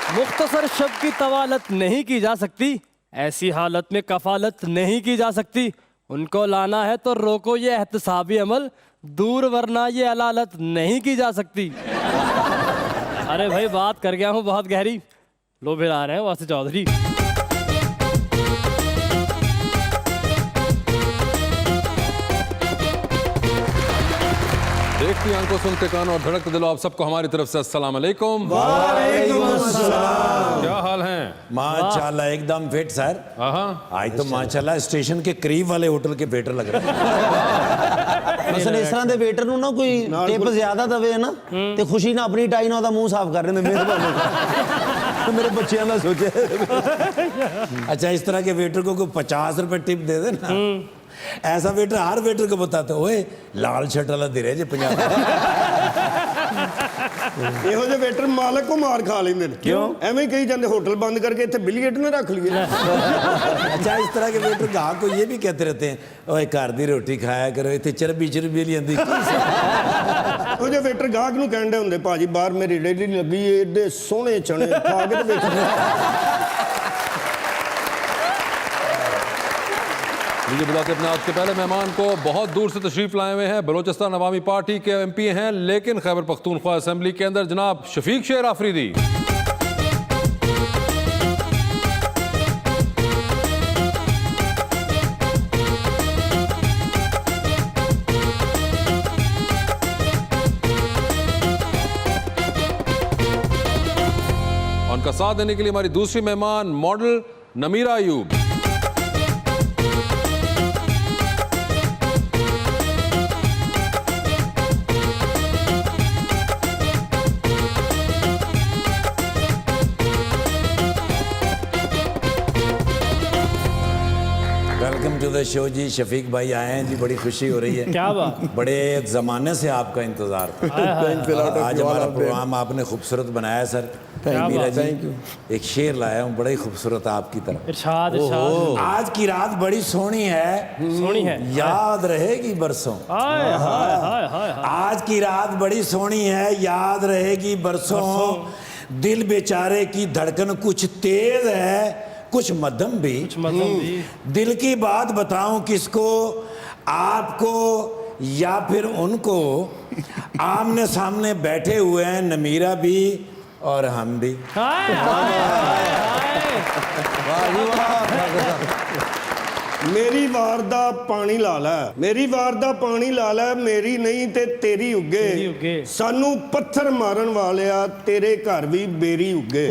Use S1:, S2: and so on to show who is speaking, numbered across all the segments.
S1: मुख्तसर शब की तवालत नहीं की जा सकती, ऐसी हालत में कफालत नहीं की जा सकती। उनको लाना है तो रोको ये एहतसाबी अमल, दूर वरना ये अलालत नहीं की जा सकती। अरे भाई बात कर गया हूँ बहुत गहरी। लो फिर आ रहे हैं वासी चौधरी।
S2: देखती आंखों, सुनते कानों और धड़कते दिलो, आप सबको हमारी तरफ से अस्सलाम वालेकुम।
S3: वालेकुम अस्सलाम।
S2: क्या हाल है?
S3: माशाल्लाह एकदम फिट सर। आज तो माशाल्लाह स्टेशन के करीब वाले होटल के वेटर लग रहे हैं।
S4: मसलन इस तरह के वेटर ਨੂੰ ਨਾ ਕੋਈ ਟਿਪ ਜ਼ਿਆਦਾ ਦਵੇ ਨਾ ਤੇ ਖੁਸ਼ੀ ਨਾਲ ਆਪਣੀ ਟਾਈ ਨਾਲ ਉਹਦਾ ਮੂੰਹ ਸਾਫ਼ ਕਰ ਰਹੇ ਨੇ ਮਿਹਰਬਾਨੀ तो मेरे बच्चों का सोचे।
S3: अच्छा, इस तरह के वेटर को 50 रुपए टिप दे देना, ऐसा वेटर हर वेटर को बताते ओए लाल शर्ट वाला दे रहे जे 50।
S5: ਇਹੋ ਜਿਹੇ ਵੇਟਰ ਮਾਲਕ ਕੋ ਮਾਰ ਖਾ ਲੈਂਦੇ ਨੇ।
S3: क्यों?
S5: ਐਵੇਂ ਹੀ ਕਹੀ ਜਾਂਦੇ ਹੋਟਲ ਬੰਦ करके ਇੱਥੇ ਬਿਲੀਅਰਡ ਨਾ ਰੱਖ ਲਈਏ।
S3: अच्छा, इस तरह के वेटर गाहक को ये भी कहते रहते हैं ओए घर दी रोटी खाया करो, इतने चरबी चरबी नहीं आती।
S5: ਉਹ ਜਿਹੇ ਵੇਟਰ ਗਾਹਕ ਨੂੰ ਕਹਿੰਦੇ ਹੁੰਦੇ ਭਾਜੀ ਬਾਹਰ ਮੇਰੀ ਰੇਹੜੀ ਲੱਗੀ ਏ, ਏਡੇ ਸੋਹਣੇ ਚਣੇ ਖਾ ਕੇ ਤੇ ਵੇਖੋ।
S2: मुझे बुलाते अपने आज के पहले मेहमान को। बहुत दूर से तशरीफ लाए हुए हैं, बलोचिस्तान अवामी पार्टी के MP हैं, लेकिन खैबर पख्तूनख्वा असेंबली के अंदर जनाब शफीक शेर आफरीदी। उनका साथ देने के लिए हमारी दूसरी मेहमान model Namira Ayub.
S3: Welcome to the show जी। शफीक भाई आए हैं जी, बड़ी खुशी हो रही है।
S1: क्या बात।
S3: बड़े ज़माने से आपका इंतज़ार था। आज हमारा प्रोग्राम आपने खूबसूरत बनाया सर। मीरा जी, एक शेर लाया हूँ बड़ा ही खूबसूरत आपकी तरफ।
S1: इरशाद इरशाद।
S3: आज की रात बड़ी सोहनी है,
S1: सोहनी है,
S3: याद रहेगी बरसों।
S1: हाय हाय हाय हाय।
S3: आज की रात बड़ी सोहनी है, याद रहेगी बरसों। दिल बेचारे की धड़कन कुछ तेज है, कुछ मध्यम भी। दिल की बात बताऊं किसको, आपको या फिर उनको। आमने सामने बैठे हुए हैं नमीरा भी और हम भी।
S5: ਮੇਰੀ ਵਾਰ ਦਾ ਪਾਣੀ ਲਾ ਲੈ, ਮੇਰੀ ਵਾਰ ਦਾ ਪਾਣੀ ਲਾ ਲੈ, ਮੇਰੀ ਨਹੀਂ ਤੇ ਤੇਰੀ ਉੱਗੇ। ਸਾਨੂੰ ਪੱਥਰ ਮਾਰਨ ਵਾਲਿਆ ਤੇਰੇ ਘਰ ਵੀ ਬੇਰੀ ਉੱਗੇ।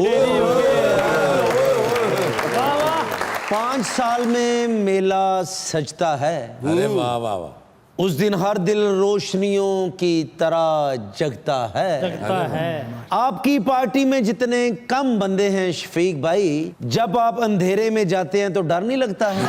S4: 5 साल में मेला सजता है,
S3: अरे वाह वाह वाह।
S4: उस दिन हर दिल रोशनियों की तरह जगता है। आपकी पार्टी में जितने कम बंदे हैं शफीक भाई, जब आप अंधेरे में जाते हैं तो डर नहीं लगता है?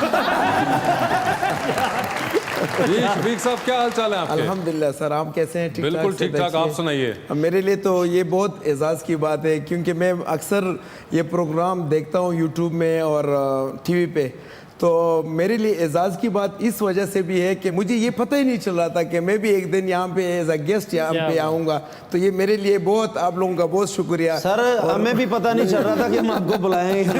S2: जी शफीक साहब, क्या हाल चाल है आपके?
S6: अल्हम्दुलिल्लाह सर, आप कैसे हैं?
S2: बिल्कुल ठीक ठाक, आप सुनाइए।
S6: मेरे लिए तो ये बहुत एजाज़ की बात है, क्योंकि मैं अक्सर ये प्रोग्राम देखता हूँ यूट्यूब में और टीवी पे। तो मेरे लिए एजाज़ की बात इस वजह से भी है कि मुझे ये पता ही नहीं चल रहा था कि मैं भी एक दिन यहाँ पे एज अ गेस्ट यहाँ पे आऊँगा। तो ये मेरे लिए बहुत, आप लोगों का बहुत शुक्रिया
S4: सर। हमें भी पता नहीं चल रहा था कि हम आपको बुलाएंगे।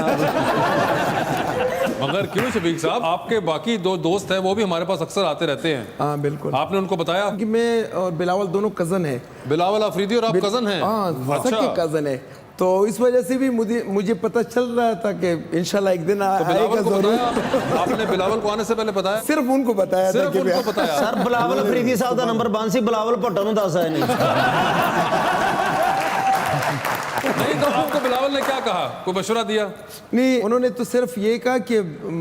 S2: मगर क्यों शफीक साहब, आपके बाकी दो दोस्त हैं वो भी हमारे पास अक्सर आते रहते हैं।
S6: हाँ बिल्कुल।
S2: आपने उनको बताया
S6: कि मैं और बिलावल दोनों कज़न हैं।
S2: बिलावल आफरीदी और आप कज़न हैं?
S6: हाँ, सबके कज़न है। तो इस वजह से भी मुझे पता चल रहा था कि इंशाल्लाह एक दिन आएगा जरूर।
S2: आपने बिलावल को आने से पहले बताया?
S6: सिर्फ उनको बताया था कि
S2: उनको बताया।
S4: सर बिलावल अफरीदी साहब का नंबर बंद सी, बिलावल भट्टो ਨੂੰ ਦੱਸ ਆਏ नहीं।
S2: नहीं तो आपको बिलावल ने क्या कहा, कोई मशवरा दिया?
S6: नहीं, उन्होंने तो सिर्फ ये कहा कि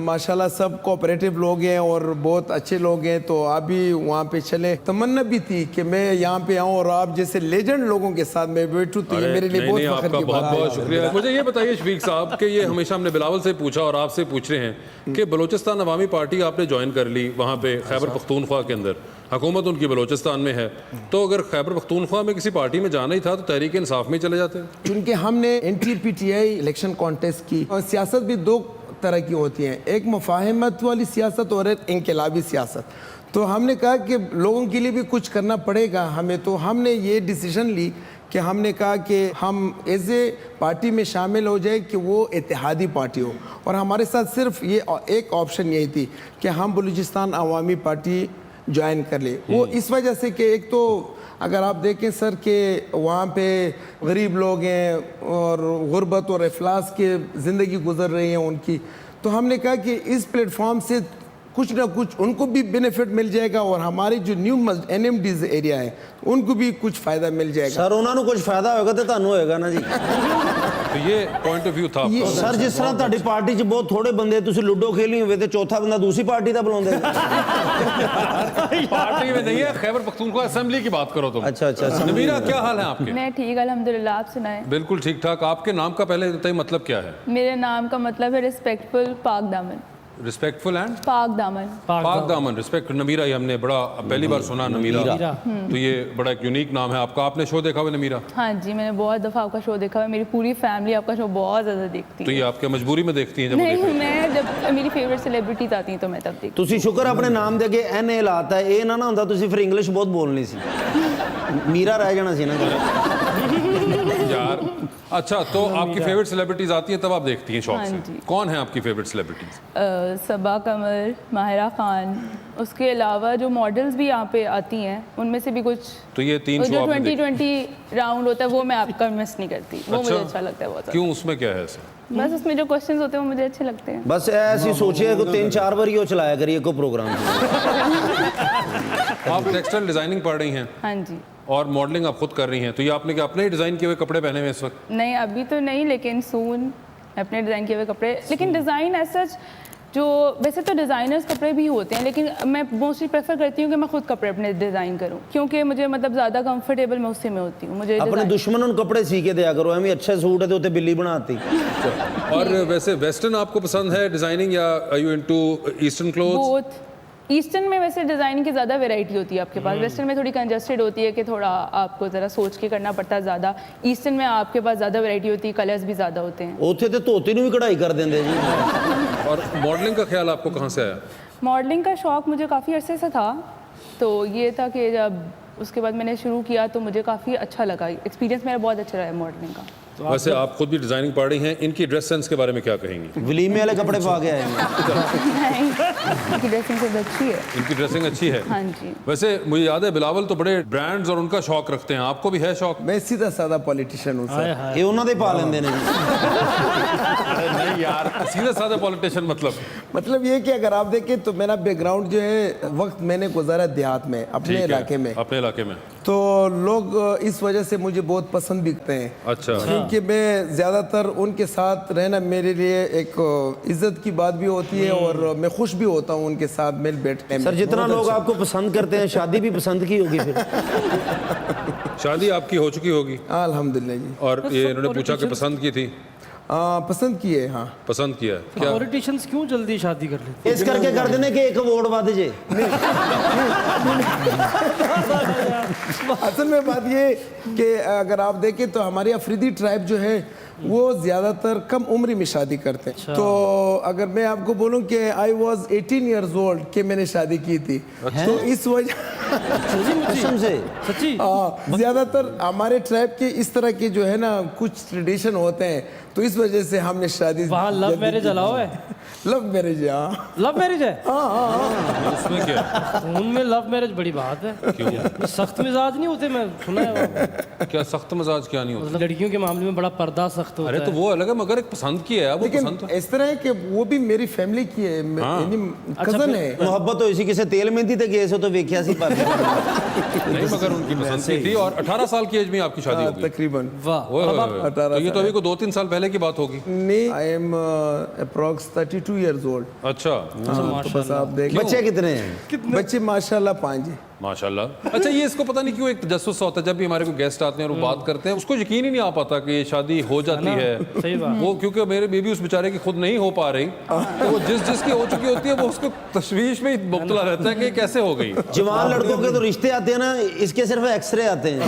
S6: माशाल्लाह सब कोऑपरेटिव लोग हैं और बहुत अच्छे लोग हैं, तो आप भी वहाँ पे चले। तमन्ना भी थी कि मैं यहाँ पे आऊँ और आप जैसे लेजेंड लोगों के साथ मैं बैठूँ, तो ये मेरे लिए बहुत फख्र की बात है।
S2: बहुत शुक्रिया। मुझे ये बताइए शफीक साहब कि ये हमेशा हमने बिलावल से पूछा और आपसे पूछ रहे हैं कि बलोचिस्तान अवामी पार्टी आपने ज्वाइन कर ली वहाँ पे खैबर पख्तूनख्वा के अंदर, हुकूमत उनकी बलोचिस्तान में है, तो अगर खैबर पख्तूनख्वा में किसी पार्टी में जाना ही था तो तहरीक इंसाफ में चले जाते हैं?
S6: क्योंकि हमने NTPTI इलेक्शन कॉन्टेस्ट की, और सियासत भी दो तरह की होती हैं, एक मुफाहमत वाली सियासत और एक इनकलाबी सियासत। तो हमने कहा कि लोगों के लिए भी कुछ करना पड़ेगा हमें, तो हमने ये डिसीजन ली कि हमने कहा कि हम एज ए पार्टी में शामिल हो जाए कि वो इत्तेहादी पार्टी हो, और हमारे साथ सिर्फ ये एक ऑप्शन यही थी कि हम बलूचिस्तान अवामी पार्टी ज्वाइन कर ले। वो इस वजह से कि एक तो अगर आप देखें सर कि वहाँ पे गरीब लोग हैं और गुर्बत और अफलास के ज़िंदगी गुजर रही है उनकी, तो हमने कहा कि इस प्लेटफॉर्म से कुछ ना कुछ उनको भी बेनिफिट मिल जाएगा और हमारे जो न्यू NMDs एरिया है उनको भी कुछ फ़ायदा मिल जाएगा।
S4: सर उन्होंने कुछ फायदा होगा तो ਤੁਹਾਨੂੰ ਹੋਏਗਾ ਨਾ ਜੀ।
S2: तो ये पॉइंट ऑफ व्यू था आपका।
S4: ਸਰ ਜਿਸ ਤਰ੍ਹਾਂ ਤੁਹਾਡੀ ਪਾਰਟੀ 'ਚ ਬਹੁਤ ਥੋੜੇ ਬੰਦੇ, ਤੁਸੀਂ ਲੁੱਡੋ ਖੇਲੀ ਹੋਵੇ ਤੇ ਚੌਥਾ ਬੰਦਾ ਦੂਸਰੀ ਪਾਰਟੀ ਦਾ ਬੁਲਾਉਂਦੇ।
S2: पार्टी में नहीं है, खैबर पख्तूनख्वा असेंबली की बात करो तुम।
S4: अच्छा अच्छा।
S2: नमीरा क्या हाल है आपके?
S7: मैं ठीक अल्हम्दुलिल्लाह, आप सुनाएं।
S2: बिल्कुल ठीक ठाक। आपके नाम का पहले तय मतलब क्या है?
S7: मेरे नाम का मतलब है रिस्पेक्टफुल पाक दामन।
S2: रिस्पेक्टफुल एंड
S7: पाक दामन।
S2: पाक दामन, रिस्पेक्ट। नमीरा ये हमने बड़ा पहली बार सुना, नमीरा। तो ये बड़ा एक यूनिक नाम है आपका। आपने शो देखा हुआ नमीरा?
S7: हाँ जी, मैंने बहुत दफ़ा आपका शो देखा है। मेरी पूरी फैमिली आपका शो बहुत ज़्यादा देखती
S2: तो
S7: है।
S2: ये आपके मजबूरी में देखती हैं जब वो
S7: नहीं,
S2: देखती हैं?
S7: मैं जब मेरी फेवरेट सेलिब्रिटीज आती हैं तो मैं तब देखती
S4: ਤੁਸੀਂ ਸ਼ੁਕਰ ਆਪਣੇ ਨਾਮ ਦੇ ਅੱਗੇ NA ਲਾਤਾ, ਇਹ ਨਾ ਹੁੰਦਾ ਤੁਸੀਂ ਫਿਰ ਇੰਗਲਿਸ਼ ਬਹੁਤ ਬੋਲਣੀ ਸੀ, ਮੀਰਾ ਰਹਿ ਜਾਣਾ ਸੀ ਨਾ।
S2: यार अच्छा, तो आपकी फेवरेट सेलिब्रिटीज आती हैं तब आप देखती हैं शौक
S7: हाँ
S2: से?
S7: जी।
S2: कौन है आपकी फेवरेट सेलिब्रिटीज?
S7: हूँ। सबा कमर, माहिरा खान, उसके अलावा जो मॉडल्स भी यहाँ पे आती हैं उनमें से भी कुछ
S2: तो ये तीन शो
S7: जो
S2: आपने देखे।
S7: 2020 राउंड होता है वो मैं आपका मिस नहीं करती। वो मुझे अच्छा लगता है बहुत ज़्यादा।
S2: क्यों, उसमें क्या है ऐसा?
S7: बस उसमें जो क्वेश्चंस होते हैं वो मुझे अच्छे लगते हैं।
S4: बस ऐसी सोचिए को 3-4 बार ही वो चलाया करिए को प्रोग्राम।
S2: आप टेक्सटाइल डिजाइनिंग पढ़ रही हैं
S7: हाँ जी।
S2: और मॉडलिंग आप खुद कर रही हैं, तो ये आपने क्या अपने ही डिजाइन किए हुए कपड़े पहने हुए इस वक्त?
S7: नहीं अभी तो नहीं, लेकिन सून अपने डिज़ाइन किए हुए कपड़े। लेकिन डिज़ाइन ऐसा जो वैसे तो डिज़ाइनर्स कपड़े भी होते हैं, लेकिन मैं मोस्टली प्रेफर करती हूँ कि मैं खुद कपड़े अपने डिज़ाइन करूँ, क्योंकि मुझे मतलब ज़्यादा कंफर्टेबल मैं उसी में होती हूँ। मुझे
S4: अपने
S7: design-
S4: दुश्मनों को कपड़े सी के दिया करो, हमें अच्छे सूट है तो उते बिल्ली बनाती।
S2: और वैसे वेस्टर्न आपको पसंद है डिजाइनिंग, या are you into eastern clothes?
S7: Both. Eastern में वैसे डिज़ाइनिंग की ज़्यादा वैरायटी होती है आपके पास। वेस्टर्न में थोड़ी कंजस्टेड होती है कि थोड़ा आपको ज़रा सोच के करना पड़ता है ज़्यादा। ईस्टर्न में आपके पास ज़्यादा वैरायटी होती है, कलर्स भी ज़्यादा होते हैं।
S4: ਉੱਥੇ ਤੇ ਧੋਤੀ ਨੂੰ ਵੀ ਕਢਾਈ ਕਰ ਦਿੰਦੇ ਜੀ।
S2: और मॉडलिंग का ख्याल आपको कहाँ से आया?
S7: मॉडलिंग का शौक़ मुझे काफ़ी अरसे से था, तो ये था कि जब उसके बाद मैंने शुरू किया तो मुझे काफ़ी अच्छा लगा। एक्सपीरियंस मेरा बहुत अच्छा रहा है मॉडलिंग का।
S2: वैसे आप खुद भी डिजाइनिंग पढ़ रही हैं, इनकी ड्रेस सेंस के बारे में क्या कहेंगी?
S4: वलीमे वाले कपड़े पा के आए हैं।
S7: नहीं, इनकी ड्रेसिंग सब अच्छी है।
S2: इनकी ड्रेसिंग अच्छी है।
S7: हाँ जी।
S2: वैसे मुझे याद है बिलावल तो बड़े ब्रांड्स और उनका शौक रखते हैं, आपको भी है शौक?
S6: मैं सीधा साधा पॉलिटिशियन हूँ सर।
S4: ਇਹ ਉਹਨਾਂ ਦੇ ਪਾ ਲੈਂਦੇ ਨੇ ਜੀ।
S2: नहीं यार, सीधे साधे पॉलिटिशियन
S6: मतलब ये कि अगर आप देखें तो मेरा बैकग्राउंड जो है वक्त मैंने गुजारा देहात में, अपने इलाके में,
S2: अपने इलाके में।
S6: तो लोग इस वजह से मुझे बहुत पसंद भी करते हैं।
S2: अच्छा।
S6: क्योंकि मैं ज़्यादातर उनके साथ रहना मेरे लिए एक इज्जत की बात भी होती है और मैं खुश भी होता हूँ उनके साथ मिल बैठने में।
S4: सर जितना लोग आपको पसंद करते हैं, शादी भी पसंद की होगी फिर।
S2: शादी आपकी हो चुकी होगी?
S6: अल्हम्दुलिल्लाह जी।
S2: और ये इन्होंने पूछा कि पसंद की थी?
S6: पसंद की है, हाँ
S2: पसंद किया। क्या
S1: पॉलिटिशियंस क्यों जल्दी शादी कर लेते
S4: इस करके कर देने कि एक वोट वध जे।
S6: असल में बात ये कि अगर आप देखें तो हमारे अफरीदी ट्राइब जो है वो ज़्यादातर कम उम्र में शादी करते हैं। तो अगर मैं आपको बोलूं कि आई वॉज 18 ईयर्स ओल्ड कि मैंने शादी की थी, तो इस वजह
S4: कसम से
S1: सच्ची?
S6: ज़्यादातर हमारे ट्राइब के इस तरह के जो है ना कुछ ट्रेडिशन होते हैं, तो इस वजह से हमने शादी
S1: वहाँ लव मैरिज अलाउ है?
S6: लव मैरिज, हाँ
S1: लव मैरिज है?
S2: उसमें क्या है?
S1: उनमें लव मैरिज बड़ी बात है। क्यों? सख्त मिजाज नहीं होते? मैं सुना है
S2: क्या सख्त मजाज क्या नहीं होता?
S1: मतलब लड़कियों के मामले में बड़ा पर्दा सख्त होता
S2: अरे तो
S1: है।
S2: वो अलग है, मगर एक पसंद की है वो
S6: लेकिन
S2: पसंद तो।
S6: इस तरह है कि वो भी मेरी फैमिली की है, यानी कजन है।
S4: ਮੁਹੱਬਤ ਹੋਈ ਸੀ ਕਿਸੇ ਤੇਲ ਮਹਿੰਦੀ ਤੇ ਗਏ ਸੋ ਤਾਂ ਵੇਖਿਆ ਸੀ ਪਰ
S2: नहीं, मगर उनकी पसंद की थी। और 18 साल की एज में आपकी शादी हो गई?
S6: तकरीबन।
S1: वाह।
S2: ओए,
S1: अब
S2: ओए,
S1: आप
S2: ओए। तो ये तो अभी को 2-3 साल पहले की बात होगी।
S6: नहीं, I am approx 32 years old.
S2: अच्छा,
S6: तो बस आप देख
S4: बच्चे कितने हैं?
S6: बच्चे माशाल्लाह 5 हैं।
S2: माशाल्लाह। अच्छा, ये इसको पता नहीं क्यों एक तजस्सुस होता है जब भी हमारे को गेस्ट आते हैं और वो बात करते हैं, उसको यकीन ही नहीं आ पाता कि ये शादी हो जाती है।
S1: सही बात।
S2: वो क्योंकि मेरे बेबी उस बेचारे की खुद नहीं हो पा रही, तो वो जिसकी हो चुकी होती है वो उसको तशवीश में ही मुब्तला रहता है कि कैसे हो गई।
S4: जवान लड़कों के तो रिश्ते आते हैं ना, इसके सिर्फ एक्सरे आते हैं,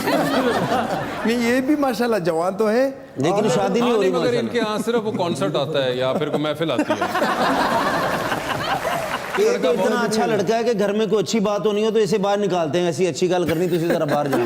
S6: नहीं ये भी माशाल्लाह जवान तो है,
S4: लेकिन शादी नहीं हो रही।
S2: मगर इनके यहाँ सिर्फ वो कॉन्सर्ट आता है या फिर कोई महफिल आती है।
S4: ये तो इतना अच्छा लड़का है कि घर में कोई अच्छी बात होनी हो तो इसे बाहर निकालते हैं, ऐसी अच्छी गल करनी तो इसे जरा बाहर जाओ।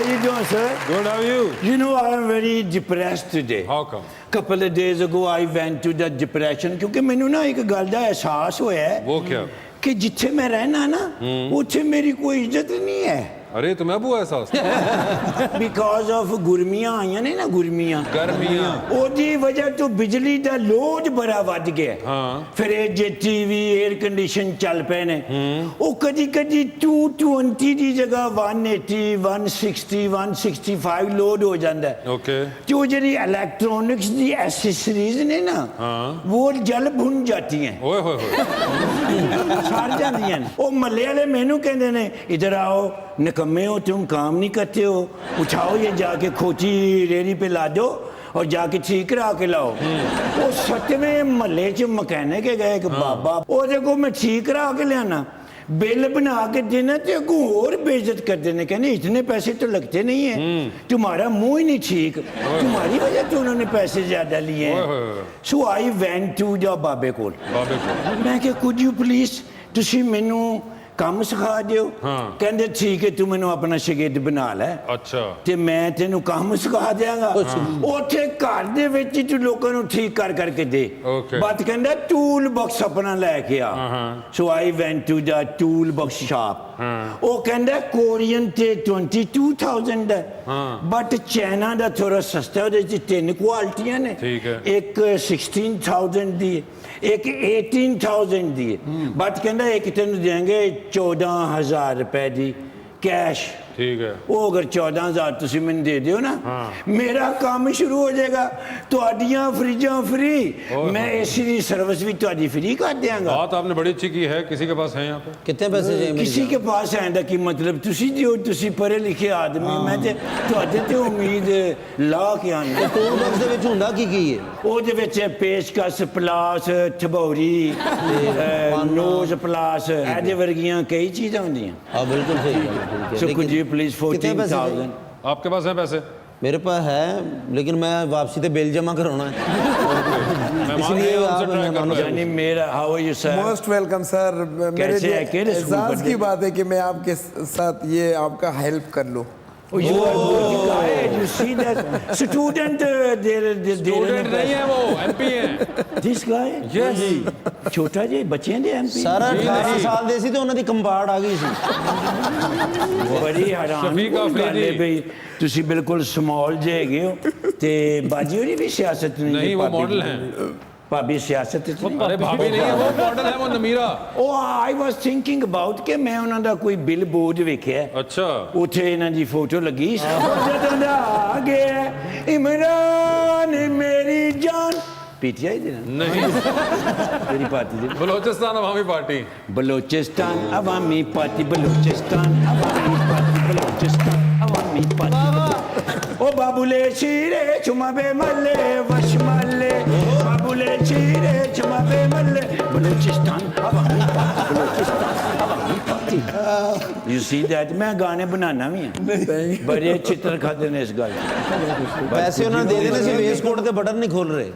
S3: How you doing, sir?
S2: Good, how are you?
S3: You know, I am very depressed today.
S2: How come?
S3: Couple of days ago, I went to the depression क्योंकि मैंने ना एक गल ਦਾ एहसास होया है
S2: वो क्या?
S3: कि जिथे मैं रहना ना उथे मेरी कोई इज्जत नहीं है
S2: अरे तुम्हें अब हुआ एहसास?
S3: बिकॉज ऑफ गुरमियां आईਆਂ ਨੇ ਨਾ ਗੁਰਮੀਆਂ
S2: गर्मियां।
S3: ਉਹਦੀ ਵਜ੍ਹਾ ਤੋਂ ਬਿਜਲੀ ਦਾ ਲੋਡ ਬੜਾ ਵੱਧ ਗਿਆ
S2: ਹਾਂ।
S3: ਫਰਿੱਜ ਟੀਵੀ 에ਅਰ ਕੰਡੀਸ਼ਨ ਚੱਲ ਪਏ ਨੇ ਉਹ ਕਦੀ ਕਦੀ 220 ਦੀ ਜਗ੍ਹਾ 180 160 165 ਲੋਡ ਹੋ ਜਾਂਦਾ ਹੈ
S2: ओके।
S3: ਤੇ ਉਹ ਜਿਹੜੀ ਇਲੈਕਟ੍ਰੋਨਿਕਸ ਦੀ ਐਕਸੈਸਰੀਜ਼ ਨੇ ਨਾ ਉਹ ਜਲ ਭੁਨ ਜਾਂਦੀਆਂ
S2: ओए होए होए।
S3: सड़ जाती हैं वो मल्ले वाले मैनू कहते ने इधर आओ निकम्मे हो तुम काम नहीं करते हो उठाओ ये जाके खोची रेहड़ी पे ला दो और जाके ठीक करा के लाओ वो सतवें महल्ले च मकैनिक गए एक बाबा वो देखो मैं ठीक करा के लियाना बिल बना के देना तो अगू और बेइज्जत कर देने कहने इतने पैसे तो लगते नहीं है तुम्हारा मुंह ही नहीं ठीक तुम्हारी वजह से उन्होंने पैसे ज्यादा लिए हैं सो आई वेंट टू द बाबे कोल
S2: बाबे को।
S3: मैं कि कुड यू प्लीज ਤੁਸੀਂ ਮੈਨੂੰ ਕੰਮ ਸਿਖਾ ਦਿਓ ਕਹਿੰਦੇ ਠੀਕ ਹੈ ਤੂੰ ਮੈਨੂੰ ਆਪਣਾ ਸ਼ਾਗਿਰਦ ਬਣਾ ਲੈ
S2: अच्छा।
S3: ਤੇ ਮੈਂ ਤੈਨੂੰ ਕੰਮ ਸਿਖਾ ਦਿਆਂਗਾ ਉੱਥੇ ਘਰ ਦੇ ਵਿੱਚ ਹੀ ਤੂੰ ਲੋਕਾਂ ਨੂੰ ਠੀਕ ਕਰ ਕਰਕੇ ਦੇ
S2: Okay।
S3: ਬਾਤ ਕਹਿੰਦਾ ਟੂਲ ਬਾਕਸ ਆਪਣਾ ਲੈ ਕੇ ਆ so I went to the tool box shop ਉਹ ਕਹਿੰਦਾ ਕੋਰੀਅਨ ਤੇ 22000 ਦਾ ਬਟ ਚਾਈਨਾ ਦਾ ਥੋੜਾ ਸਸਤਾ ਉਹਦੇ ਚ ਤਿੰਨ ਕੁਆਲਿਟੀਆਂ ਨੇ
S2: ਠੀਕ ਹੈ।
S3: ਇੱਕ 16000 ਦੀ एक 18,000 दी बट कहना एक तेन देंगे 14,000 रुपए दी कैश
S2: ठीक है।
S3: वो अगर 14,000 तुम मैंने दे दियो ना मेरा काम शुरू हो जाएगा तुहाडियां फ्रिजां फ्री मैं एसी की सर्विस भी तुहाडी फ्री कर देंगा
S2: बात आपने बड़ी अच्छी की है। किसी के पास है यहाँ पे?
S4: कितने पैसे चाहिए मेरी
S3: किसी के पास आने का की मतलब तुसी जो तुसी पढ़े लिखे आदमी मैं ते तुहाडे ते उम्मीद ला के आना
S4: टूल बॉक्स ਦੇ ਵਿੱਚ ਹੁੰਦਾ ਕੀ ਕੀ ਹੈ
S3: ਉਹਦੇ ਵਿੱਚ ਪੇਚਕਸ ਪਲਾਸ ਠਬੌਰੀ ਨੋਜ਼ ਪਲਾਸ ਇਹਦੇ ਵਰਗੀਆਂ ਕਈ ਚੀਜ਼ਾਂ ਹੁੰਦੀਆਂ
S4: हाँ बिल्कुल सही है, बिल्कुल
S3: सो
S4: सही।
S3: कुड यू प्लीज
S4: कितने पैसे
S3: 14,000
S2: आपके पास है पैसे?
S4: मेरे पास है लेकिन मैं वापसी पे बिल जमा कराना है इसलिए आप मेहमानों से
S3: यानी मेरा how are you sir
S6: most welcome sir. मेरे
S3: कैसे
S6: लिए
S3: है? केड़े स्कूल
S6: एहसास
S3: पढ़ते
S6: की
S3: हैं?
S6: बात है कि मैं आपके साथ ये आपका हेल्प कर लूँ।
S3: you are good guy you see that student
S2: student नहीं है वो, एमपी है।
S3: this guy
S2: Yes।
S3: ਛੋਟਾ ਜੇ ਬੱਚਿਆਂ ਦੇ ਐਮਪੀ
S4: ਸਾਰਾ 18 ਸਾਲ ਦੇ ਸੀ ਤੇ ਉਹਨਾਂ ਦੀ ਕੰਪਾਰਟ ਆ ਗਈ ਸੀ
S3: ਬੜੀ ਹੈਰਾਨ
S2: ਸ਼ਫੀਕ
S3: ਗੱਲ ਹੈ ਬਈ ਤੁਸੀਂ ਬਿਲਕੁਲ ਸਮਾਲ ਜੇ ਹੈਗੇ ਹੋ ਤੇ ਬਾਜੀ ਹੋਰੀ ਵੀ ਸਿਆਸਤ
S2: नहीं वो मॉडल है।
S3: ਭਾਬੀ ਸਿਆਸਤ ਵਿੱਚ ਨਹੀਂ
S2: अरे भाभी नहीं है वो मॉडल है वो नमीरा।
S3: ਉਹ ਆਈ ਵਾਸ ਥਿੰਕਿੰਗ ਅਬਾਊਟ ਕਿ ਮੈਂ ਉਹਨਾਂ ਦਾ ਕੋਈ ਬਿਲ ਬੋਰਡ ਵੇਖਿਆ
S2: अच्छा।
S3: ਉੱਥੇ ਇਹਨਾਂ ਦੀ ਫੋਟੋ ਲੱਗੀ ਜਦੋਂ ਦਾ ਆ ਗਿਆ ਇਮਰਾਨ ਮੇਰੀ ਜਾਨ ਪੀਟੀਆਈ ਦੇ ਨਾਲ
S2: नहीं
S3: ਮੇਰੀ ਪਾਰਟੀ ਦੇ
S2: Balochistan Awami party.
S3: Balochistan Awami party Balochistan Awami party Balochistan Awami party ओ बाबुले शीरे चुमाबे मल्ले वशमल्ले बाबुले शीरे चुमाबे मल्ले Balochistan Awami party Balochistan Awami party you see that मैं गाने बनाना भी हैं बड़े चित्र खाते ने इस गल
S4: ਪੈਸੇ ਉਹਨਾਂ ਨੇ ਦੇ ਦੇਣੇ ਸੀ ਵੇਸ ਕੋਡ ਤੇ ਬਟਨ ਨਹੀਂ ਖੋਲ ਰਹੇ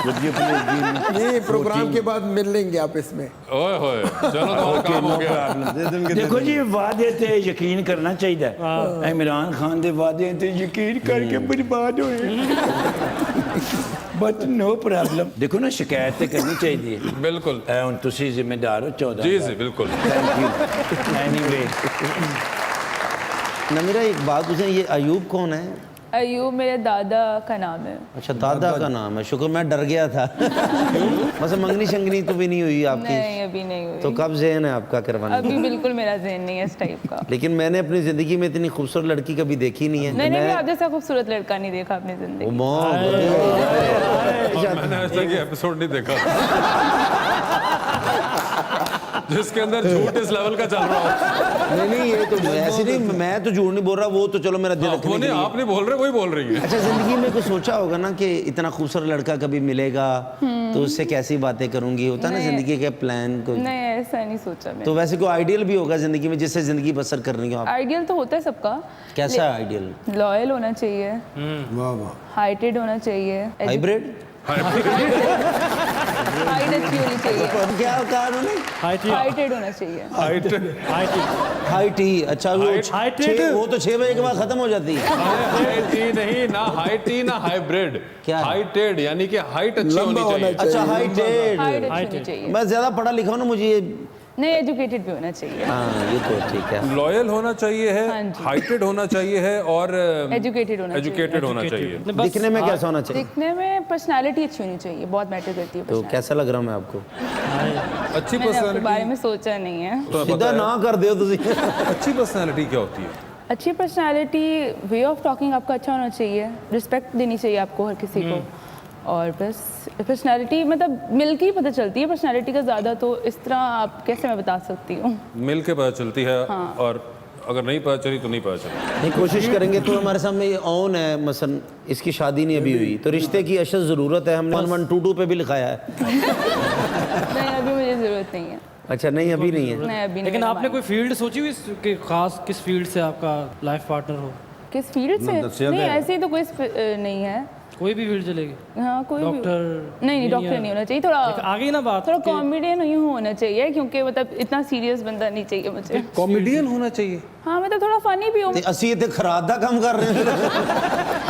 S6: ये प्रोग्राम के बाद मिल लेंगे आप इसमें।
S2: ओए होए चलो तुम्हारा काम हो गया।
S3: देखो जी वादे ते यकीन करना चाहिए इमरान खान दे वादे ते यकीन करके बर्बाद होए बट नो प्रॉब्लम देखो ना शिकायत ते करनी चाहिए
S2: बिल्कुल
S3: हुन तुसी जिम्मेदार हो 14
S2: जी जी बिल्कुल।
S3: थैंक यू एनीवे
S4: नमीरा एक बात पूछे ये अयूब कौन है
S7: अयूब मेरे दादा का नाम है।
S4: अच्छा दादा का नाम है शुक्र मैं डर गया था बस मंगनी शंगनी तो भी नहीं हुई आपकी
S7: नहीं अभी नहीं हुई
S4: तो कब ज़हन है आपका करवाने
S7: अभी बिल्कुल मेरा ज़हन नहीं है इस टाइप का।
S4: लेकिन मैंने अपनी ज़िंदगी में इतनी खूबसूरत लड़की कभी देखी नहीं है
S7: नहीं नहीं
S4: मैं
S7: आप जैसा खूबसूरत लड़का नहीं देखा अपनी जिंदगी।
S4: ओ माँ,
S2: और मैंने आज तक ये एपिसोड नहीं देखा जिसके अंदर झूठ इस लेवल का चल रहा हो।
S4: नहीं ये तो ऐसे नहीं मैं तो झूठ नहीं बोल रहा वो तो चलो मेरा दिल रखने
S2: वो
S4: के
S2: नहीं
S4: लिए।
S2: आप नहीं बोल रहे वही बोल रही है।
S4: अच्छा जिंदगी में कुछ सोचा होगा ना कि इतना खूबसूरत लड़का कभी मिलेगा तो उससे कैसी बातें करूंगी होता है ना
S7: नहीं।
S4: जिंदगी के प्लान को
S7: नहीं ऐसा नहीं सोचा मैंने।
S4: तो वैसे कोई आइडियल भी होगा जिंदगी में जिससे जिंदगी बसर कर रही हो आप
S7: आइडियल तो होता है सबका।
S4: कैसा आइडियल
S7: लॉयल होना चाहिए
S6: वाह वाह।
S7: हाइटेड होना चाहिए
S4: हाइब्रिड
S7: हाइट अच्छी होनी चाहिए,
S4: क्या कहा उन्होंने?
S7: हाइटेड होना चाहिए।
S4: हाइट ही अच्छा, वो
S1: Heighted?
S4: वो तो 6 बजे के बाद खत्म हो जाती है।
S2: हाइट ही नहीं ना, हाइट ही ना हाइब्रिड,
S4: क्या है?
S2: हाइटेड यानी कि हाइट अच्छी
S5: लंबा
S2: होनी
S5: होना
S2: चाहिए।
S4: अच्छा हाइटेड।
S7: हाइट अच्छी होनी चाहिए,
S4: मैं ज्यादा पढ़ा लिखा हूँ ना, मुझे ये
S7: नहीं एजुकेटेड भी होना चाहिए,
S4: हाँ ये तो ठीक है।
S2: लॉयल होना चाहिए
S7: हाँ
S2: है,
S7: जी।
S2: हाइटेड होना चाहिए है और
S7: एजुकेटेड होना चाहिए।
S2: एजुकेटेड होना चाहिए।
S4: दिखने में कैसा होना चाहिए?
S7: दिखने में पर्सनालिटी अच्छी होनी चाहिए, बहुत मैटर करती है
S4: तो
S7: personality।
S4: कैसा लग रहा हूँ मैं आपको?
S2: अच्छी
S7: मैंने आपके बारे
S2: पर्सनालिटी,
S7: में सोचा नहीं है।
S4: सीधा ना कर दो तुझे।
S2: अच्छी पर्सनालिटी क्या होती है?
S7: अच्छी पर्सनालिटी, वे ऑफ टॉकिंग आपका अच्छा होना चाहिए, रिस्पेक्ट देनी चाहिए आपको हर किसी को, और बस पर्सनालिटी मतलब मिल के ही पता चलती है पर्सनालिटी का, ज़्यादा तो इस तरह आप कैसे मैं बता सकती हूँ।
S2: मिल के पता चलती है, और अगर नहीं पता चली तो नहीं पता चली।
S4: नहीं, कोशिश करेंगे तो हमारे सामने ये ऑन है, मसलन इसकी शादी नहीं अभी हुई, तो रिश्ते की अशद ज़रूरत है, हमने 1122 पे भी लिखाया है।
S7: नहीं अभी मुझे ज़रूरत नहीं है,
S4: अच्छा नहीं, अभी नहीं है।
S7: नहीं अभी नहीं।
S1: लेकिन
S7: मेरा
S1: आपने
S7: mind-
S1: कोई फील्ड सोची हुई कि खास किस फील्ड से आपका लाइफ पार्टनर हो?
S7: किस फील्ड से? नहीं ऐसे तो कोई नहीं है।
S1: कोई भी फील्ड चलेगी?
S7: हाँ कोई भी।
S1: डॉक्टर?
S7: नहीं डॉक्टर नहीं होना चाहिए, थोड़ा
S1: आगे ही ना बात
S7: थोड़ा
S1: कि-
S7: कॉमेडियन ही होना चाहिए, क्योंकि मतलब इतना सीरियस बंदा नहीं चाहिए मुझे।
S2: कॉमेडियन होना चाहिए।
S7: हाँ मतलब थोड़ा फनी भी हो।
S4: ते असी इतने खराब का काम कर रहे हैं।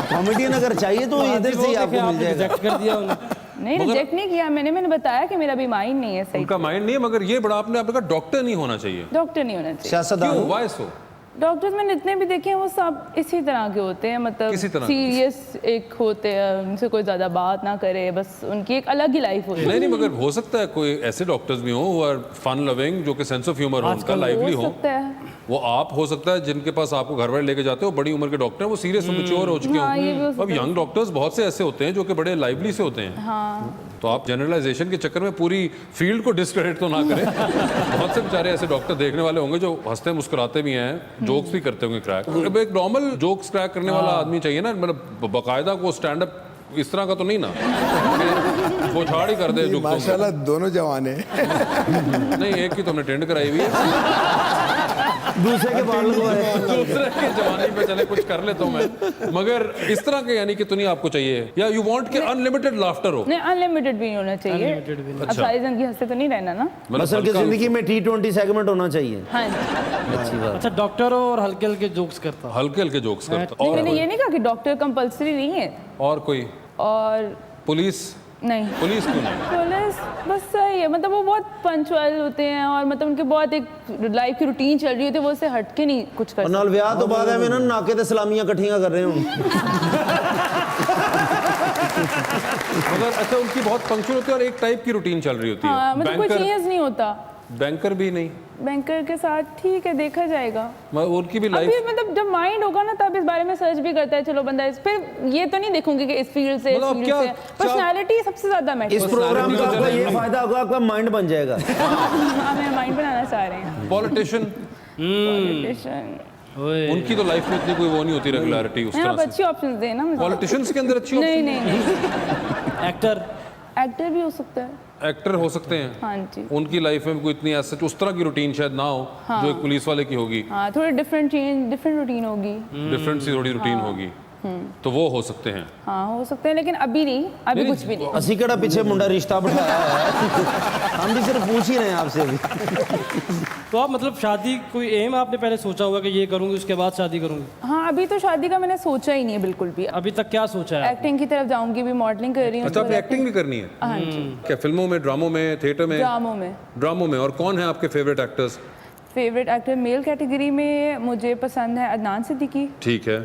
S4: कॉमेडियन अगर चाहिए तो इधर से ही आपको मिल जाएगा।
S1: रिजेक्ट कर दिया उन्होंने।
S7: नहीं रिजेक्ट नहीं किया मैंने बताया कि मेरा भी माइंड नहीं है सही।
S2: उनका माइंड नहीं है, मगर ये बड़ा आपने कहा डॉक्टर नहीं होना चाहिए।
S7: डॉक्टर नहीं होना चाहिए।
S4: सियासतदान
S2: क्यों? Why so?
S7: डॉक्टर्स मैंने इतने भी देखे हैं वो सब इसी तरह के होते हैं,
S2: किसी
S7: मतलब
S2: तरह?
S7: सीरियस एक होते हैं, उनसे कोई ज़्यादा बात ना करे, बस उनकी एक अलग ही लाइफ होती है।
S2: नहीं नहीं, मगर हो सकता है कोई ऐसे डॉक्टर्स भी हों वो फन लविंग, जो कि सेंस ऑफ ह्यूमर हो उनका, लाइवली
S7: हो
S2: हो।
S7: सकता है।
S2: वो आप हो सकता है जिनके पास आपको घर वाले लेके जाते हो, बड़ी उम्र के डॉक्टर हैं, वो सीरियस और मैच्योर हो चुके
S7: हाँ, ये भी हो
S2: हों। अब यंग डॉक्टर्स बहुत से ऐसे होते हैं जो कि बड़े लाइवली से होते हैं।
S7: हाँ
S2: तो आप जनरलाइजेशन के चक्कर में पूरी फील्ड को डिस्क्रेडिट तो ना करें। बहुत से बेचारे ऐसे डॉक्टर देखने वाले होंगे जो हंसते मुस्कुराते भी हैं, जोक्स भी करते होंगे क्रैक। अब एक नॉर्मल जोक्स क्रैक करने वाला आदमी चाहिए ना, मतलब बाकायदा को स्टैंड अप इस तरह का तो नहीं ना कि वो झाड़ ही कर दे जोक्स।
S6: माशाल्लाह दोनों जवान हैं।
S2: नहीं, एक की तो हमने टेंड कराई हुई है,
S4: दूसरे के बाल लगवाए।
S2: दूसरे के जवानी पे चले कुछ कर लेता हूँ मैं, मगर इस तरह के यानी कि तो नहीं आपको चाहिए, या यू वांट के अनलिमिटेड लाफ्टर हो?
S7: नहीं अनलिमिटेड भी नहीं होना चाहिए। अब सारी जिंदगी हंसते तो नहीं रहना ना।
S4: मसल की जिंदगी में T20 सेगमेंट होना चाहिए।
S7: हाँ जी।
S4: अच्छी बात।
S1: अच्छा डॉक्टर हो और हल्के हल्के जोक्स करता हो।
S2: हल्के हल्के जोक्स करता।
S7: नहीं मैंने ये नहीं कहा कि डॉक्टर कंपलसरी नहीं है,
S2: और कोई?
S7: और
S2: पुलिस?
S7: नहीं
S2: पुलिस क्यों नहीं?
S7: पुलिस बस सही है, मतलब वो बहुत पंचुअल होते हैं, और मतलब उनके बहुत एक लाइफ की रूटीन चल रही होती है, वो उससे हट के नहीं कुछ कर
S4: और नाल ब्याह तो बाद में ना नाके ते सलामियां इकट्ठियां कर रहे हूं।
S2: मगर अच्छा, उनकी बहुत पंक्चुअल होती है और एक टाइप की रूटीन चल रही होती है।
S7: हाँ मतलब कोई चेंज नहीं होता।
S2: बैंकर भी नहीं?
S7: बैंकर के साथ ठीक है, देखा जाएगा।
S2: उनकी भी
S7: अभी
S2: लाइफ
S7: मतलब जब माइंड होगा ना तब इस बारे में सर्च भी करता है, चलो बंदा इस फिर ये तो नहीं देखूंगी कि इस फील्ड से
S2: मतलब
S7: इस
S2: क्या-
S7: फील्ड से। पर्सनालिटी सबसे ज्यादा मैटर।
S4: इस प्रोग्राम का आपका ये फायदा होगा, आपका माइंड बन जाएगा।
S7: हाँ मैं माइंड बनाना चाह रहे हैं।
S2: पॉलिटिशियन,
S7: पॉलिटिशियन
S2: उनकी तो लाइफ में इतनी कोई वो नहीं होती रेगुलरिटी उस
S7: आप
S2: तरह से।
S7: अच्छी ऑप्शन देना मुझे।
S2: पॉलिटिशियंस के अंदर अच्छी
S7: नहीं
S2: option?
S7: नहीं नहीं
S1: एक्टर?
S7: एक्टर भी हो सकता है।
S2: एक्टर हो सकते हैं।
S7: हाँ जी।
S2: उनकी लाइफ में कोई इतनी ऐसा उस तरह की रूटीन शायद ना हो जो एक पुलिस वाले की होगी।
S7: हाँ थोड़ी डिफरेंट रूटीन होगी।
S2: डिफरेंट सी थोड़ी रूटीन होगी, तो वो हो सकते हैं।
S7: हाँ हो सकते हैं, लेकिन अभी नहीं, अभी कुछ भी नहीं।
S4: असी केड़ा पीछे मुंडा रिश्ता बिठाया है। हम भी सिर्फ पूछ ही रहे हैं आपसे अभी।
S1: तो आप मतलब शादी कोई एम आपने पहले सोचा होगा कि ये करूंगी उसके बाद शादी करूंगी?
S7: हाँ अभी तो शादी का मैंने सोचा ही नहीं है बिल्कुल भी।
S1: अभी तक क्या सोचा है?
S7: एक्टिंग की तरफ जाऊंगी, भी मॉडलिंग कर रही हूँ।
S2: अच्छा, आपने एक्टिंग भी करनी है?
S7: हाँ जी।
S2: क्या फिल्मों में, ड्रामों में, थिएटर में?
S7: ड्रामों में।
S2: ड्रामों में। और कौन है आपके favourite actors?
S7: Favourite actor male category में मुझे पसंद है अदनान सिद्दीकी,
S2: ठीक है।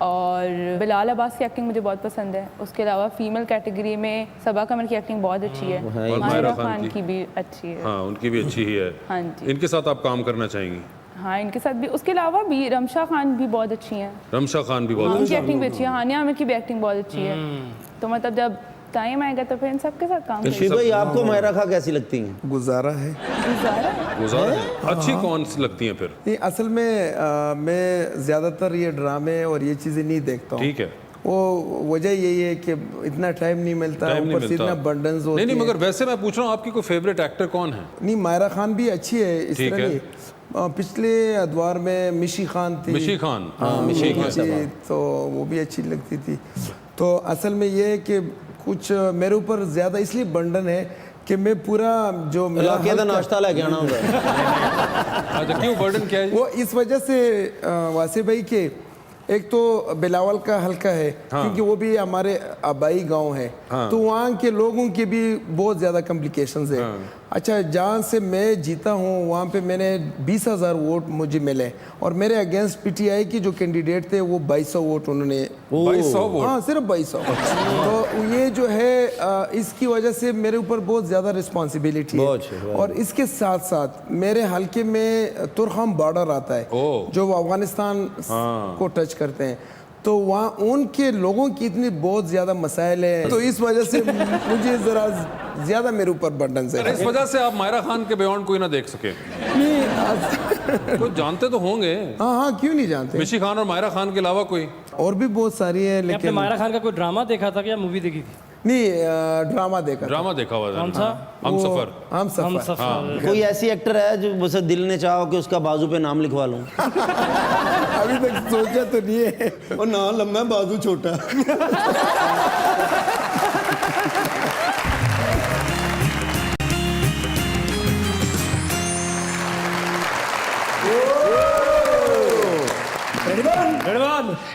S7: और बिलाल अब्बास की एक्टिंग मुझे बहुत पसंद है। उसके अलावा फीमेल कैटेगरी में सबा कमर की एक्टिंग बहुत अच्छी है,
S2: और
S7: माहिरा खान की भी अच्छी है।
S2: हाँ, उनकी भी अच्छी ही है।
S7: हाँ जी।
S2: इनके साथ आप काम करना चाहेंगी?
S7: हाँ इनके साथ भी। उसके अलावा भी रमशा खान भी बहुत अच्छी हैं।
S2: रमशा खान भी बहुत
S7: उनकी एक्टिंग भी अच्छी है। हानिया आमिर की भी एक्टिंग बहुत अच्छी है। तो मतलब जब टाइम आएगा तो फिर इन सबके साथ काम करेंगे।
S4: शिव भाई आपको मायरा खा कैसी लगती हैं?
S6: गुजारा है।
S2: गुजार है। अच्छी कौन सी लगती हैं फिर?
S6: नहीं असल में मैं ज़्यादातर ये ड्रामे और ये चीज़ें नहीं देखता हूँ।
S2: ठीक है।
S6: वो वजह यही है कि इतना टाइम नहीं मिलता,
S2: टाइम नहीं
S6: ऊपर से
S2: मिलता।
S6: इतना बर्डन्स होते
S2: नहीं,
S6: हैं।
S2: मगर वैसे मैं पूछ रहा हूँ आपकी कोई फेवरेट एक्टर कौन है?
S6: नहीं मायरा खान भी अच्छी है, इस
S2: ठीक
S6: तरह
S2: है।
S6: नहीं। पिछले अदवार में मिशी खान थी।
S2: मिशी खान।
S6: मिशी खान थी, तो वो भी अच्छी लगती थी। तो असल में ये है कि कुछ मेरे ऊपर ज़्यादा इसलिए बर्डन है कि मैं पूरा जो मेरा
S4: इलाके का
S6: हल्का-
S4: नाश्ता लेके आना होगा।
S2: अच्छा, क्यों बर्डन क्या है जी?
S6: वो इस वजह से वासे भाई के एक तो बिलावल का हल्का है, क्योंकि वो भी हमारे आबाई गांव है, तो वहाँ के लोगों के भी बहुत ज़्यादा कॉम्प्लिकेशंस है। अच्छा, जहाँ से मैं जीता हूँ वहाँ पे मैंने 20,000 वोट मुझे मिले, और मेरे अगेंस्ट पीटीआई की जो कैंडिडेट थे वो 2200 वोट उन्होंने
S2: 2200 वोट?
S6: हाँ, सिर्फ 2200। तो ये जो है इसकी वजह से मेरे ऊपर बहुत ज़्यादा रिस्पॉन्सिबिलिटी है।
S4: बहुत अच्छे,
S6: और इसके साथ साथ मेरे हल्के में तुरखम बॉर्डर आता है, जो अफगानिस्तान को टच करते हैं, तो वहाँ उनके लोगों की इतनी बहुत ज़्यादा मसाइल है, तो इस वजह से मुझे ज़रा ज़्यादा मेरे ऊपर बर्डन
S2: अरे,
S6: है।
S2: इस वजह से आप मायरा खान के बियॉन्ड कोई ना देख सके? तो जानते तो होंगे,
S6: हाँ हाँ, क्यों नहीं जानते।
S2: मिशी खान और मायरा खान के अलावा कोई?
S6: और भी बहुत सारी है,
S1: आपने
S6: लेकिन
S1: मायरा खान का कोई ड्रामा देखा था क्या, मूवी देखी थी?
S6: नहीं, ड्रामा देखा था।
S2: ड्रामा देखा हुआ
S1: कौन
S2: था?
S1: सा?
S2: हम सफर।
S6: हम
S1: हम
S6: सफर।
S1: सफर।
S4: कोई ऐसी एक्टर है जो बस दिल ने चाहो कि उसका बाजू पे नाम लिखवा लूं?
S6: अभी तक सोचा तो नहीं है।
S5: और ना लम्बा बाजू छोटा।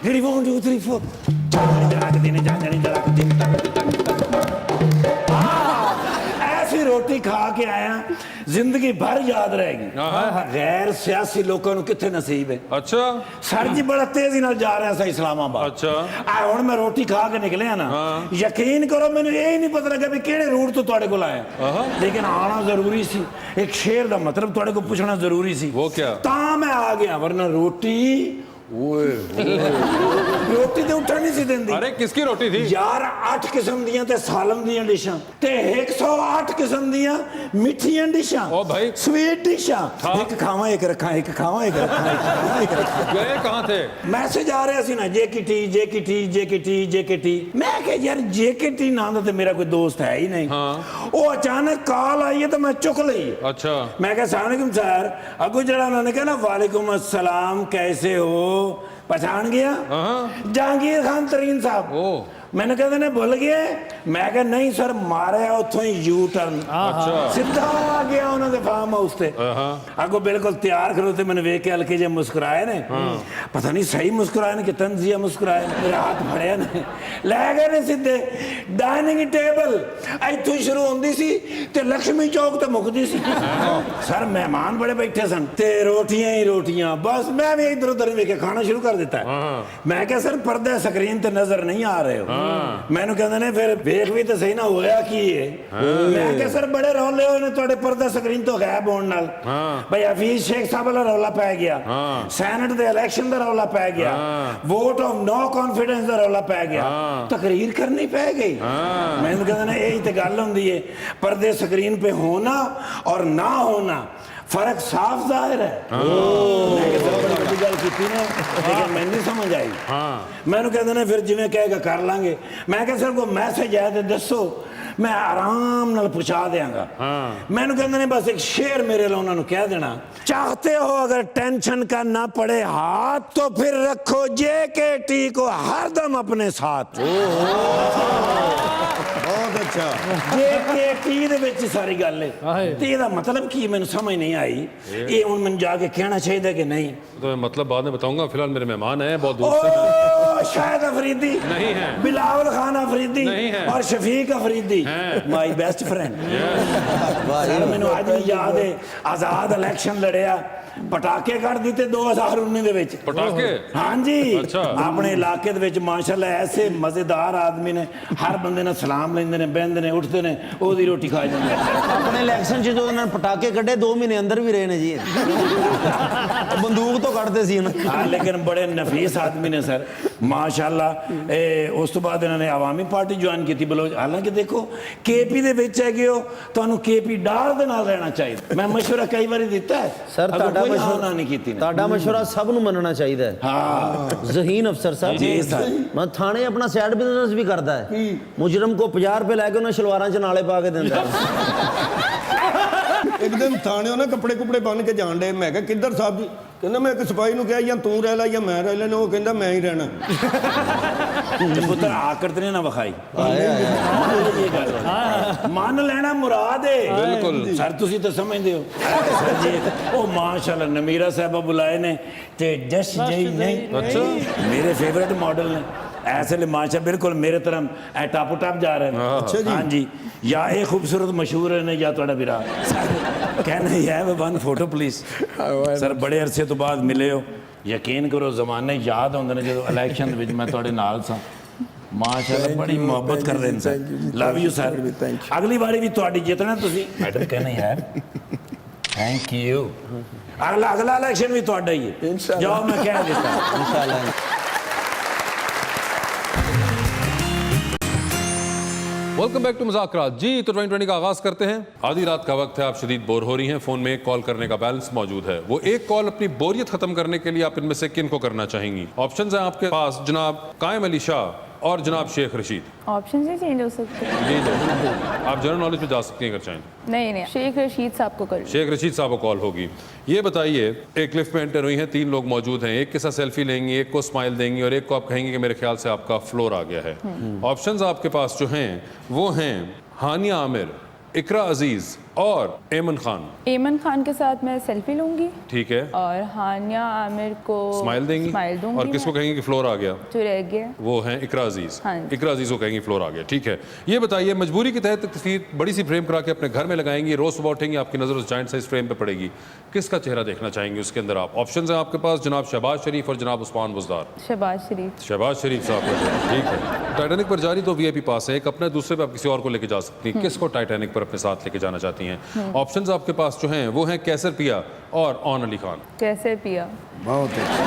S3: Ready, 1, 2, 3, 4. ऐसी रोटी खा के आया जिंदगी भर याद रहेगी। गैर सियासी लोगों को कितने नसीब है।
S2: अच्छा
S3: सर जी बड़ा तेजी नाल जा रहा था इस्लामाबाद।
S2: अच्छा।
S3: हुण मैं रोटी खा के निकलिया ना, यकीन करो मैंने यही नहीं पता लगा भी केड़े रूट तो तुहाडे कोल आया, लेकिन आना जरूरी सी। एक शेर दा मतलब तुहाडे को पूछना जरूरी सी।
S2: वो क्या?
S3: ता मैं आ गया, वरना रोटी रोटी तो उठा नहीं सी देंदी।
S2: अरे किसकी रोटी थी
S3: यार 8 किस्म दियां ते सालम दियां डिशां ते 108 किस्म दियां मिठियां डिशां।
S2: ओ भाई।
S3: स्वीट डिशां। एक खावां एक रखा, एक खावां एक रखा, एक खावां एक रखा।
S2: गए कहाँ थे?
S3: मैसेज आ रहा सी ना, जेकेटी जेकेटी जेकेटी जेकेटी। मैं कहा यार जेकेटी नाम दा ते मेरा कोई दोस्त है ही नहीं। वो अचानक कॉल आई है तो मैं चुक ली।
S2: अच्छा।
S3: मैं कहा अस्सलाम वालेकुम सर। अगू जरा उन्होंने कहा ना वालेकुम अस्सलाम कैसे हो, पहचान गया? जहांगीर खान तरीन साहब। मैंने कहते ने भूल गए? मैं कहा नहीं सर, मारे उतों ही यू टर्न।
S2: अच्छा।
S3: सीधा आ गया उन्होंने फार्म हाउस से। अगो बिल्कुल तैयार खड़ोते, मैंने वेख के हल्के जे मुस्कुराए ने। पता नहीं सही मुस्कुराए ने कि तंजिया मुस्कुराए, मेरे हाथ फड़े ने लै गए ने सीधे। डाइनिंग टेबल इतों ही शुरू होंदी सी ते लक्ष्मी चौक ते मुकदी सी। सर मेहमान बड़े बैठे सन ते रोटियां ही रोटियां, बस मैं भी इधर उधर वेख के खाना शुरू कर दिता। मैं क्या सर पर्दे स्क्रीन ते नजर नहीं आ रहे हो? मैनू कहते ने फिर वेख भी तो सही ना होया की है। मैं क्या सर बड़े रौले होए ने तुहाडे पर्दा स्क्रीन तो गायब होने नाल। भाई हफीज शेख साहब वाला रौला पै गया, सैनेट दे इलेक्शन दा रौला पै गया, वोट ऑफ नो कॉन्फिडेंस दा रौला पै गया, तकरीर करनी पै गई। मैनू कहते ने यही तो गल हुंदी है, पर्दे स्क्रीन पे होना और ना होना फर्क साफ जाहिर है। गल की ने लेकिन मैं नहीं समझ आई। मैनू कहते ने फिर जिवें कहेगा कर लांगे। मैं कहा सर को मैसेज आया तो दसो, मैं आराम नाल पहुंचा देंगा। मैनू कहते ने बस एक शेर मेरे लिए उन्होंने कह देना, चाहते हो अगर टेंशन का ना पड़े हाथ तो फिर रखो जेकेटी को हरदम अपने साथ।
S5: बहुत अच्छा।
S3: जेकेटी दे विच सारी गल है ते ਇਹਦਾ मतलब की मैंने समझ नहीं आई। ये हुन मैंने जाके कहना चाहिए कि नहीं?
S2: तो मैं मतलब बाद में बताऊंगा, फिलहाल मेरे मेहमान हैं बहुत दूर से।
S3: ओ शायद अफरीदी
S2: नहीं है,
S3: बिलावल खान अफरीदी
S2: नहीं है,
S3: और Shafiq Afridi my best friend. Sir मैंने आज भी याद है आजाद इलेक्शन लड़िया, पटाके कट दिते 2019 ਦੇ ਵਿੱਚ।
S2: पटाके?
S3: हाँ जी।
S2: अच्छा।
S3: अपने इलाके ਦੇ ਵਿੱਚ माशाल्लाह ऐसे मजेदार आदमी ने, हर बंदे ने सलाम लेंदे ने, बहंदे ने, उठते ने, ओदी रोटी खा ਜਾਂਦੇ।
S4: अपने इलेक्शन च जो उन्होंने पटाके कटे 2 महीने अंदर भी रहे ने जी। बंदूक तो कटते सी ना।
S3: हाँ लेकिन बड़े नफीस आदमी ने सर माशाल्लाह। उस तो बाद इन्होंने आवामी पार्टी ज्वाइन की थी बलोच। हालांकि देखो केपी ਦੇ ਵਿੱਚ ਹੈਗੇ ਹੋ, ਤੁਹਾਨੂੰ केपी डाल ਦੇ ਨਾਲ ਰਹਿਣਾ ਚਾਹੀਦਾ। मैं मशवरा कई बार दिता है
S4: सर ਤੁਹਾਡਾ
S3: मशवरा नहीं की
S4: ਤੁਹਾਡਾ ਮਸ਼ਵਰਾ ਸਭ ਨੂੰ ਮੰਨਣਾ ਚਾਹੀਦਾ ਹੈ।
S3: हाँ
S4: ਜ਼ਹੀਨ ਅਫਸਰ ਸਾਹਿਬ
S3: जी सर।
S4: ਮੈਂ ਥਾਣੇ ਆਪਣਾ ਸਾਈਡ ਬਿਜ਼ਨਸ ਵੀ ਕਰਦਾ ਹੈ। ਮੁਜਰਮ ਕੋ 50 ਰੁਪਏ ਲੈ ਕੇ ਉਹਨਾਂ ਸ਼ਲਵਾਰਾਂ 'ਚ ਨਾਲੇ ਪਾ ਕੇ ਦਿੰਦਾ ਹੈ।
S5: ਇੱਕ ਦਿਨ ਥਾਣੇ ਉਹਨਾਂ ਕੱਪੜੇ ਕੁਪੜੇ ਬੰਨ ਕੇ ਜਾਣ ਡੇ। ਮੈਂ ਕਿਹਾ ਕਿੱਧਰ ਸਾਹਿਬ ਜੀ? ਕਹਿੰਦਾ ਮੈਂ ਇੱਕ ਸਿਪਾਹੀ ਨੂੰ ਕਿਹਾ ਜਾਂ ਤੂੰ ਰਹਿ ਲੈ ਜਾਂ ਮੈਂ ਰਹਿ ਲੈਣਾ, ਉਹ ਕਹਿੰਦਾ ਮੈਂ ਹੀ ਰਹਿਣਾ।
S3: ਤੇ ਪੁੱਤਰ ਆਕਰਤ ਨੇ ਨਾ ਵਿਖਾਈ ਮੰਨ ਲੈਣਾ ਮੁਰਾਦ ਹੈ
S2: ਬਿਲਕੁਲ।
S3: ਸਰ ਤੁਸੀਂ ਤਾਂ ਸਮਝਦੇ ਹੋ ਸਰ ਜੀ। ਉਹ ਮਾਸ਼ਾਅੱਲਾ ਨਮੀਰਾ ਸਾਹਿਬਾ ਬੁਲਾਏ ਨੇ ਤੇ ਜਸ਼ ਜਈ ਨਹੀਂ
S2: ਅੱਛਾ
S3: ਮੇਰੇ ਫੇਵरेट मॉडल ने ऐसे लिए माशा बिल्कुल मेरे तरह टापो टाप जा रहे हैं।
S5: अच्छा जी।
S3: हाँ जी, या ये खूबसूरत मशहूर है ने या थोड़ा बिरा कहना ही है वन फोटो प्लीज। सर बड़े अरसे तो बाद मिले हो, यकीन करो जमाने याद होंगे ने जो इलेक्शन विच मैं थोड़े नाल सा माशाअल्लाह बड़ी मोहब्बत कर रहे हैं सर। Love you sir. अगली बारी भी थोड़ी जितना तुसी मैडम कहना ही है थैंक यू। अगला इलेक्शन भी थोड़ा ही है जाओ मैं कह देता
S4: इंशाल्लाह।
S2: Welcome back to Muzakarat. जी तो 2020 का आगाज करते हैं। आधी रात का वक्त है, आप शदीद बोर हो रही हैं, फोन में एक कॉल करने का बैलेंस मौजूद है। वो एक कॉल अपनी बोरियत खत्म करने के लिए आप इनमें से किन को करना चाहेंगी? ऑप्शंस हैं आपके पास, जनाब कायम अली शाह और जनाब शेख रशीद।
S7: ऑप्शन ही चेंज हो सकते हैं।
S2: जी जी, आप जनरल नॉलेज पे जा सकती हैं अगर चाहें।
S7: नहीं, शेख रशीद साहब को कर।
S2: शेख रशीद साहब को कॉल होगी। ये बताइए, एक लिफ्ट में एंटर हुई हैं, 3 लोग मौजूद हैं, एक के साथ सेल्फी लेंगी, एक को स्माइल देंगी और एक को आप कहेंगे कि मेरे ख्याल से आपका फ्लोर आ गया है। ऑप्शंस आपके पास जो हैं वो हैं हानिया आमिर, इकरा अजीज और एमन खान।
S7: एमन खान के साथ मैं सेल्फी लूंगी
S2: ठीक है,
S7: और हानिया आमिर को
S2: स्माइल देंगी
S7: स्माइल दूंगी।
S2: और किसको कहेंगे कि फ्लोर आ गया?
S7: जो रह गया
S2: वो हैं इकरा अजीज।
S7: हाँ जी।
S2: इकरा अजीज को कहेंगी फ्लोर आ गया। ठीक है, ये बताइए, मजबूरी के तहत तस्वीर बड़ी सी फ्रेम करा के अपने घर में लगाएंगी, रोज सुबह उठेंगी, आपकी नजर उस जाइंट साइज फ्रेम पे पड़ेगी, किसका चेहरा देखना चाहेंगे उसके अंदर आप? ऑप्शंस हैं आपके पास, जनाब शहबाज शरीफ और जनाब उस्मान बुज़दार।
S7: शहबाज शरीफ।
S2: शहबाज शरीफ साहब का ठीक है। टाइटैनिक पर जारी 2 VIP पास है, एक अपने दूसरे पे आप किसी और को लेके जा सकती हैं। किसको टाइटैनिक पर अपने साथ लेके जाना चाहती हैं? ऑप्शंस आपके पास जो हैं वो हैं कैसर पिया और ऑन अली खान।
S7: कैसे पिया?
S3: बहुत अच्छा।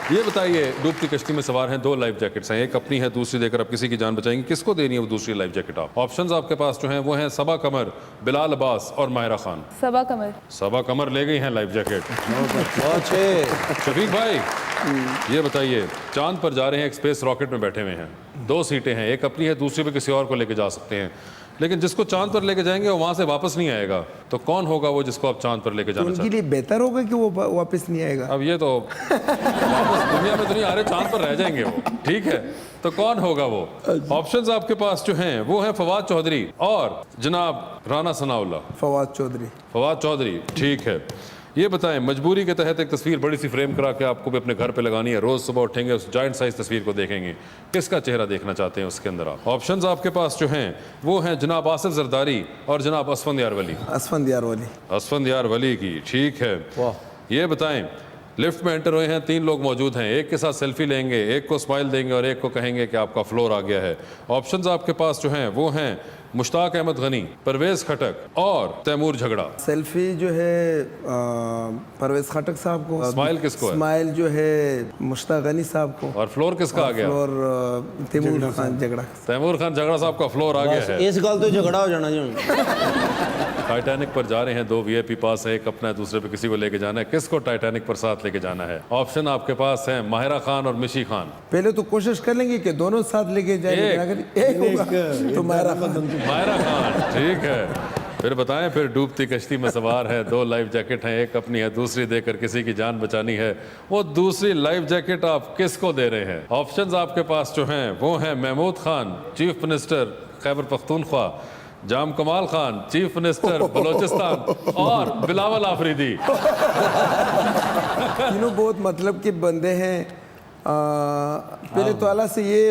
S2: ये बताइए, डूबती कश्ती में सवार हैं, 2 लाइफ जैकेट्स हैं, एक अपनी है दूसरी देकर आप किसी की जान बचाएंगे, किसको देनी है वो दूसरी लाइफ जैकेट आप? ऑप्शंस आपके पास जो हैं वो हैं सबा कमर, बिलाल अब्बास और माहिरा खान।
S7: सबा कमर।
S2: सबा कमर ले गई हैं लाइफ जैकेट।
S4: अच्छे
S2: शफीक भाई ये बताइए, चांद पर जा रहे हैं, एक स्पेस रॉकेट में बैठे हुए हैं, 2 सीटें हैं, एक अपनी है दूसरी पे किसी और को लेके जा सकते हैं, लेकिन जिसको चांद पर लेके जाएंगे वो वहां से वापस नहीं आएगा, तो कौन होगा वो जिसको आप चांद पर लेके जाना
S6: उनके
S2: चाहते
S6: लिए बेहतर होगा कि वो वापस नहीं आएगा।
S2: हैं? अब ये तो वापस दुनिया में तो नहीं आ रहे, चांद पर रह जाएंगे वो। ठीक है, तो कौन होगा वो? ऑप्शंस आपके पास जो हैं वो हैं फवाद चौधरी और जनाब राना सनाउल्ला।
S6: फवाद चौधरी।
S2: फवाद चौधरी ठीक है। ये बताएं, मजबूरी के तहत एक तस्वीर बड़ी सी फ्रेम करा के आपको भी अपने घर पे लगानी है, रोज सुबह उठेंगे उस जॉइंट साइज तस्वीर को देखेंगे, किसका चेहरा देखना चाहते हैं उसके अंदर आप? ऑप्शंस आपके पास जो हैं वो हैं जनाब आसिफ जरदारी और जनाब असफंद यार वली।
S6: असफंद यार वली।
S2: असफंद यार वली की ठीक है। ये बताएं, लिफ्ट में एंटर हुए हैं, 3 लोग मौजूद हैं, एक के साथ सेल्फी लेंगे, एक को स्माइल देंगे और एक को कहेंगे कि आपका फ्लोर आ गया है। ऑप्शंस आपके पास जो हैं वो हैं मुश्ताक अहमद गनी, परवेज खटक और तैमूर झगड़ा।
S6: सेल्फी जो है परवेज खटक साहब को,
S2: स्माइल किसको है?
S6: स्माइल जो है मुश्ताक गनी साहब को,
S2: और फ्लोर किसका आ गया?
S6: और तैमूर खान झगड़ा।
S2: तैमूर खान झगड़ा साहब का फ्लोर आ गया है।
S4: इस गल तो झगड़ा हो जाना जी।
S2: टाइटैनिक पर जा रहे हैं, 2 VIP पास है, एक अपना है दूसरे पे किसी को लेके जाना है, किसको टाइटैनिक पर साथ लेके जाना है? ऑप्शन आपके पास है माहिरा खान और मिशी खान।
S6: पहले तो कोशिश कर लेंगे कि दोनों साथ लेके जाएंगे, अगर एक होगा तो माहिरा
S2: खान ठीक है। फिर बताएं, फिर डूबती कश्ती में सवार है, 2 लाइफ जैकेट हैं, एक अपनी है दूसरी देकर किसी की जान बचानी है, वो दूसरी लाइफ जैकेट आप किसको दे रहे हैं? ऑप्शंस आपके पास जो हैं वो हैं महमूद खान, चीफ मिनिस्टर खैबर पख्तूनख्वा, जाम कमाल खान, चीफ मिनिस्टर बलोचिस्तान और बिलावल आफरीदी।
S6: तीनों बहुत मतलब के बंदे हैं। पहले तो अल्लाह से ये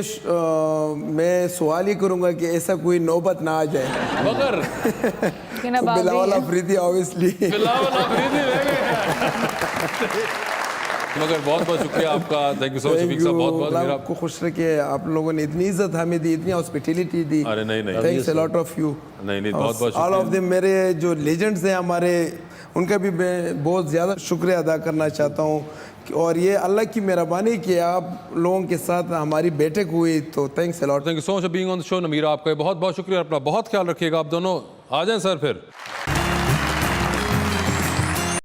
S6: मैं सवाल ही करूंगा कि ऐसा कोई नौबत ना आ जाए,
S2: मगर
S6: बिलावल आफरीदी ऑब्वियसली।
S2: बिलावल आफरीदी रह गए हैं। मगर बहुत बहुत शुक्रिया आपका, thank you so much Shafiq साहब, बहुत बहुत मेरा
S6: आपको खुश रखिए, आप लोगों ने इतनी इज्जत हमें दी, इतनी हॉस्पिटैलिटी दी।
S2: अरे नहीं
S6: thanks a lot of you.
S2: नहीं बहुत बहुत
S6: ऑल ऑफ
S2: शुक्रिया।
S6: देम मेरे जो लेजेंड्स हैं हमारे, उनका भी मैं बहुत ज़्यादा शुक्रिया अदा करना चाहता हूँ, और ये अल्लाह की मेहरबानी कि आप लोगों के साथ हमारी बैठक हुई, तो thanks a lot.
S2: Thank you so much for being on the show. Namira आपका बहुत बहुत शुक्रिया, अपना बहुत ख्याल रखिएगा। आप दोनों आ जाएं सर फिर।